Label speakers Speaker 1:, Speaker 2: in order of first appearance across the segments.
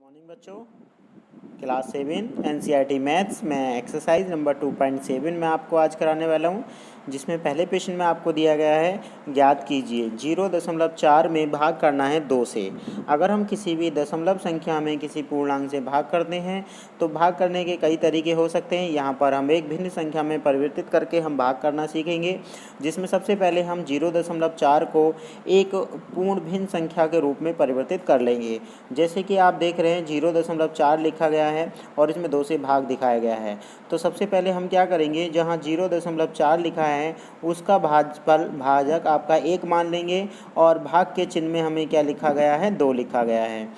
Speaker 1: Morning बच्चों, class 7 NCERT maths में exercise number 2.7 में आपको आज कराने वाला हूं, जिसमें पहले क्वेश्चन में आपको दिया गया है ज्ञात कीजिए 0.4 में भाग करना है 2 से। अगर हम किसी भी दशमलव संख्या में किसी पूर्णांक से भाग करते हैं तो भाग करने के कई तरीके हो सकते हैं। यहाँ पर हम एक भिन्न संख्या में परिवर्तित करके हम भाग करना सीखेंगे, जिसमें सबसे पहले हम 0.4 को एक पूर्ण भिन्न संख्या के रूप में परिवर्तित कर लेंगे। जैसे कि आप देख रहे हैं 0.4 लिखा गया है और इसमें 2 से भाग दिखाया गया है। तो सबसे पहले हम क्या करेंगे, जहां 0.4 लिखा है उसका भाजक आपका 1 मान लेंगे और भाग के चिन्ह में हमें क्या लिखा गया है, 2 लिखा गया है।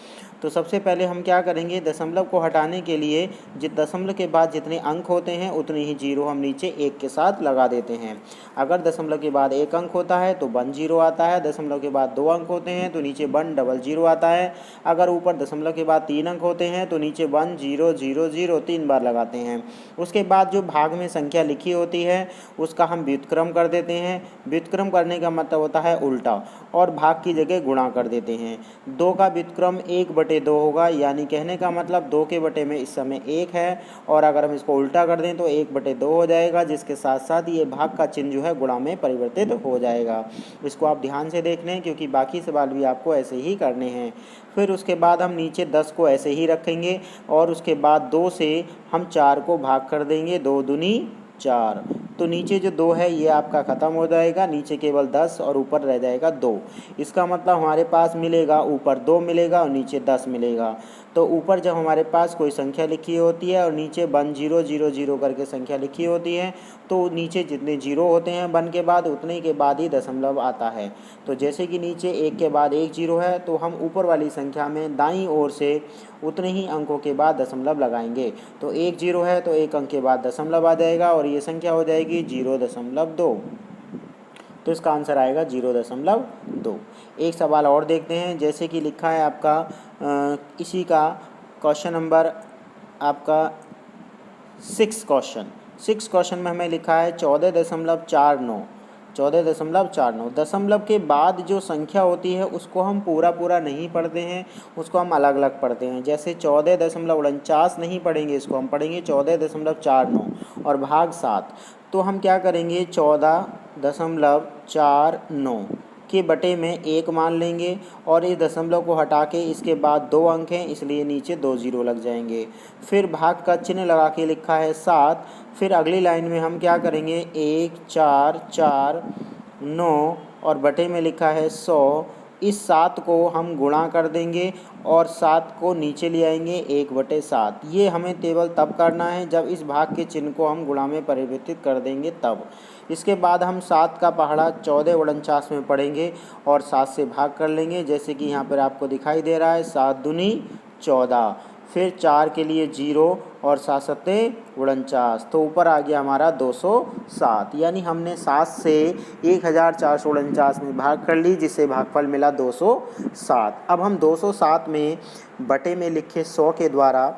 Speaker 1: तो सबसे पहले हम क्या करेंगे, दशमलव को हटाने के लिए दशमलव के बाद जितने अंक होते हैं उतने ही जीरो हम नीचे 1 के साथ लगा देते हैं। अगर दशमलव के बाद 1 अंक होता है तो 1 0 आता है, दशमलव के बाद 2 अंक होते हैं तो नीचे 1 0 आता है। अगर ऊपर दशमलव के बाद 3 अंक होते हैं तो नीचे 1 0 0 0 3 बार लगाते हैं। उसके बाद जो भाग में संख्या लिखी होती है उसका हम व्युत्क्रम कर देते हैं। व्युत्क्रम करने का मतलब होता है उल्टा, और भाग की जगह गुणा कर देते हैं। 2 का व्युत्क्रम 1/2 होगा, यानी कहने का मतलब 2 के बटे में इस समय 1 है, और अगर हम इसको उल्टा कर दें तो 1/2 हो जाएगा, जिसके साथ साथ ये भाग का चिन्ह जो है गुणा में परिवर्तित हो जाएगा। इसको आप ध्यान से देख लें, क्योंकि बाकी सवाल भी आपको ऐसे ही करने हैं। फिर उसके बाद हम नीचे 10 को ऐसे ही रखेंगे और उसके बाद 2 से हम 4 को भाग कर देंगे, 2 दूनी 4। तो नीचे जो 2 है ये आपका ख़त्म हो जाएगा, नीचे केवल 10 और ऊपर रह जाएगा 2। इसका मतलब हमारे पास मिलेगा ऊपर 2 मिलेगा और नीचे 10 मिलेगा। तो ऊपर जब हमारे पास कोई संख्या लिखी होती है और नीचे 1 0 0 0 करके संख्या लिखी होती है तो नीचे जितने जीरो होते हैं 1 के बाद उतने के बाद ही दशमलव आता है। तो जैसे कि नीचे 1 के बाद 1 0 है तो हम ऊपर वाली संख्या में दाईं ओर से उतने ही अंकों के बाद दशमलव लगाएंगे। तो 1 0 है तो 1 अंक के बाद दशमलव आ जाएगा और ये संख्या हो जाएगी 0.2। तो इसका आंसर आएगा 0.2। एक सवाल और देखते हैं, जैसे कि लिखा है आपका इसी का क्वेश्चन नंबर आपका 6 क्वेश्चन में हमें लिखा है 14.49। दशमलव के बाद जो संख्या होती है उसको हम पूरा नहीं पढ़ते हैं, उसको हम अलग अलग पढ़ते हैं। जैसे 14.49 नहीं पढ़ेंगे, इसको हम पढ़ेंगे 14.49 और भाग 7। तो हम क्या करेंगे, 14.49 के बटे में 1 मान लेंगे और इस दशमलव को हटा के इसके बाद 2 अंक हैं इसलिए नीचे 2 0 लग जाएंगे। फिर भाग का चिन्ह लगा के लिखा है 7। फिर अगली लाइन में हम क्या करेंगे, 1 4 4 9 और बटे में लिखा है 100। इस 7 को हम गुणा कर देंगे और 7 को नीचे ले आएंगे 1/7। ये हमें केवल तब करना है जब इस भाग के चिन्ह को हम गुणा में परिवर्तित कर देंगे तब। इसके बाद हम 7 का पहाड़ा 14.49 में पढ़ेंगे और 7 से भाग कर लेंगे, जैसे कि यहाँ पर आपको दिखाई दे रहा है 7 दूनी 14। फिर 4 के लिए 0 और 7 सत्ते 49, तो ऊपर आ गया हमारा 207। यानी हमने 7 से 1449 में भाग कर ली, जिससे भागफल मिला 207। अब हम 207 में बटे में लिखे 100 के द्वारा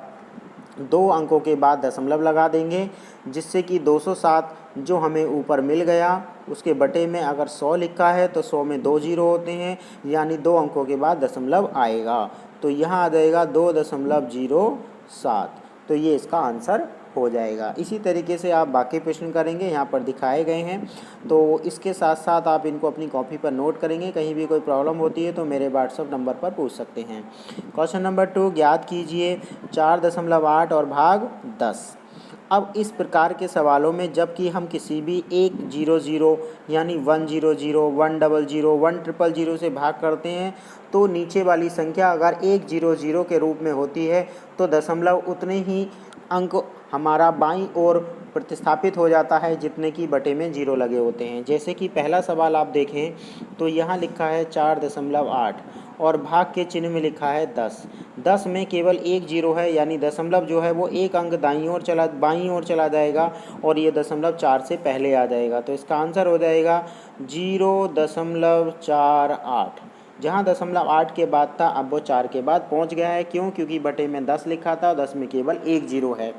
Speaker 1: 2 अंकों के बाद दशमलव लगा देंगे, जिससे कि 207 जो हमें ऊपर मिल गया उसके बटे में अगर 100 लिखा है तो 100 में 2 जीरो होते हैं, यानी 2 अंकों के बाद दशमलव आएगा। तो यहाँ आ जाएगा 2.07। तो ये इसका आंसर हो जाएगा। इसी तरीके से आप बाकी प्रश्न करेंगे, यहाँ पर दिखाए गए हैं। तो इसके साथ साथ आप इनको अपनी कॉपी पर नोट करेंगे। कहीं भी कोई प्रॉब्लम होती है तो मेरे व्हाट्सएप नंबर पर पूछ सकते हैं। क्वेश्चन नंबर 2, ज्ञात कीजिए 4.8 और भाग 10। अब इस प्रकार के सवालों में जबकि हम किसी भी 1 0 0 यानी 1 0 0 1 0 0 1 0 0 से भाग करते हैं तो नीचे वाली संख्या अगर 1 0 0 के रूप में होती है तो दशमलव उतने ही अंक हमारा बाईं ओर प्रतिस्थापित हो जाता है जितने की बटे में 0 लगे होते हैं। जैसे कि पहला सवाल आप देखें तो यहाँ लिखा है 4.8 और भाग के चिन्ह में लिखा है 10। 10 में केवल 1 0 है, यानी दशमलव जो है वो 1 अंक बाईं ओर चला जाएगा और ये दशमलव 4 से पहले आ जाएगा। तो इसका आंसर हो जाएगा 0.48। जहाँ दशमलव 8 के बाद था अब वो 4 के बाद पहुँच गया है। क्यों? क्योंकि बटे में 10 लिखा था और 10 में केवल 1 0 है।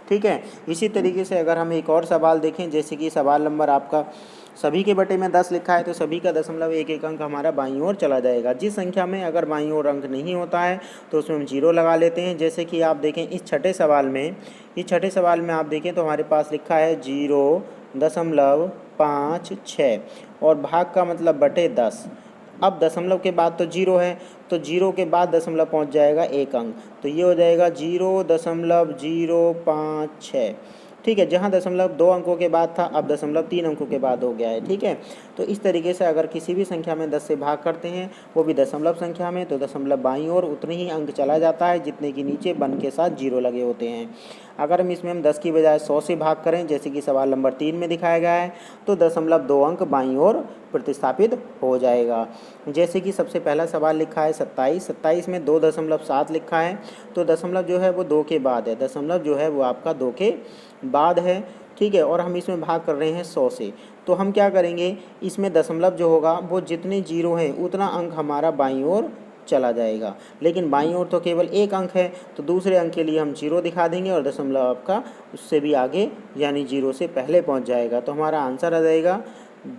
Speaker 1: ठीक है। इसी तरीके से अगर हम एक और सवाल देखें, जैसे कि सवाल नंबर आपका सभी के बटे में 10 लिखा है, तो सभी का 0.11 अंक हमारा बाईं ओर चला जाएगा। जिस संख्या में अगर बाईं ओर अंक नहीं होता है तो उसमें हम 0 लगा लेते हैं। जैसे कि आप देखें इस छठे सवाल में आप देखें तो हमारे पास लिखा है 0.56 और भाग का मतलब बटे 10। अब दशमलव के बाद तो 0 है, तो 0 के बाद दशमलव पहुंच जाएगा 1 अंक, तो ये हो जाएगा 0.056। ठीक है, जहाँ दशमलव 2 अंकों के बाद था अब दशमलव 3 अंकों के बाद हो गया है। ठीक है, तो इस तरीके से अगर किसी भी संख्या में 10 से भाग करते हैं, वो भी दशमलव संख्या में, तो दशमलव बाईं ओर उतने ही अंक चला जाता है जितने कि नीचे 1 के साथ 0 लगे होते हैं। अगर हम 10 की बजाय 100 से भाग करें, जैसे कि सवाल नंबर 3 में दिखाया गया है, तो 0.2 अंक बाईं ओर प्रतिस्थापित हो जाएगा। जैसे कि सबसे पहला सवाल लिखा है 27 में 2.7 लिखा है, तो दशमलव जो है वो 2 के बाद है, दशमलव जो है वो आपका 2 के बाद है। ठीक है, और हम इसमें भाग कर रहे हैं 100 से, तो हम क्या करेंगे, इसमें दशमलव जो होगा वो जितने 0 हैं उतना अंक हमारा बाईं ओर चला जाएगा। लेकिन बाईं ओर तो केवल 1 अंक है, तो दूसरे अंक के लिए हम 0 दिखा देंगे और दशमलव आपका उससे भी आगे यानी 0 से पहले पहुंच जाएगा। तो हमारा आंसर आ जाएगा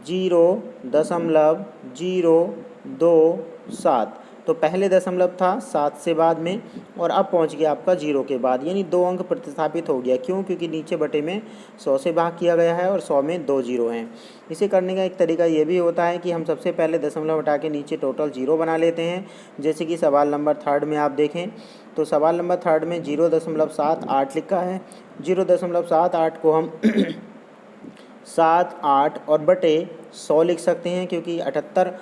Speaker 1: 0.027। तो पहले दशमलव था 7 से बाद में, और अब पहुंच गया आपका 0 के बाद, यानी 2 अंक प्रतिस्थापित हो गया। क्यों? क्योंकि नीचे बटे में 100 से भाग किया गया है और 100 में 2 0 हैं। इसे करने का एक तरीका ये भी होता है कि हम सबसे पहले दशमलव हटा के नीचे टोटल 0 बना लेते हैं। जैसे कि सवाल नंबर 3 में आप देखें, तो सवाल नंबर 3 में 0.78 लिखा है। 0.78 को हम 7, 8 और बटे 100 लिख सकते हैं, क्योंकि 78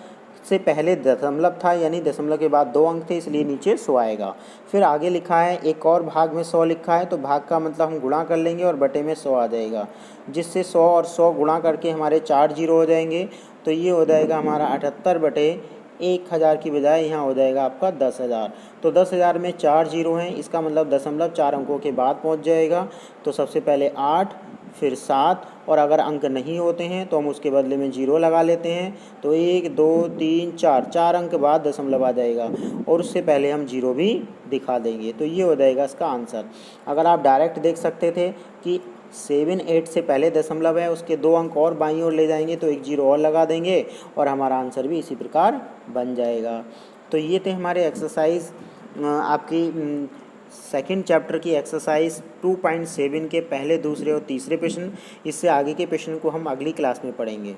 Speaker 1: से पहले दशमलव था, यानी दशमलव के बाद 2 अंक थे, इसलिए नीचे 100 आएगा। फिर आगे लिखा है एक और भाग में 100 लिखा है, तो भाग का मतलब हम गुणा कर लेंगे और बटे में 100 आ जाएगा, जिससे 100 और 100 गुणा करके हमारे 4 0 हो जाएंगे। तो ये हो जाएगा हमारा 78 बटे 1000 की बजाय यहाँ हो जाएगा आपका 10,000। तो 10,000 में 4 0 हैं, इसका मतलब दशमलव 4 अंकों के बाद पहुँच जाएगा। तो सबसे पहले 8, फिर 7, और अगर अंक नहीं होते हैं तो हम उसके बदले में 0 लगा लेते हैं। तो 1 2 3 4 अंक बाद दशमलव आ जाएगा, और उससे पहले हम 0 भी दिखा देंगे। तो ये हो जाएगा इसका आंसर। अगर आप डायरेक्ट देख सकते थे कि 7 8 से पहले दशमलव है, उसके 2 अंक और बाईं ओर ले जाएंगे तो एक 0 और लगा देंगे और हमारा आंसर भी इसी प्रकार बन जाएगा। तो ये थे हमारे एक्सरसाइज आपकी सेकंड चैप्टर की एक्सरसाइज 2.7 के पहले, दूसरे और तीसरे प्रश्न। इससे आगे के प्रश्न को हम अगली क्लास में पढ़ेंगे।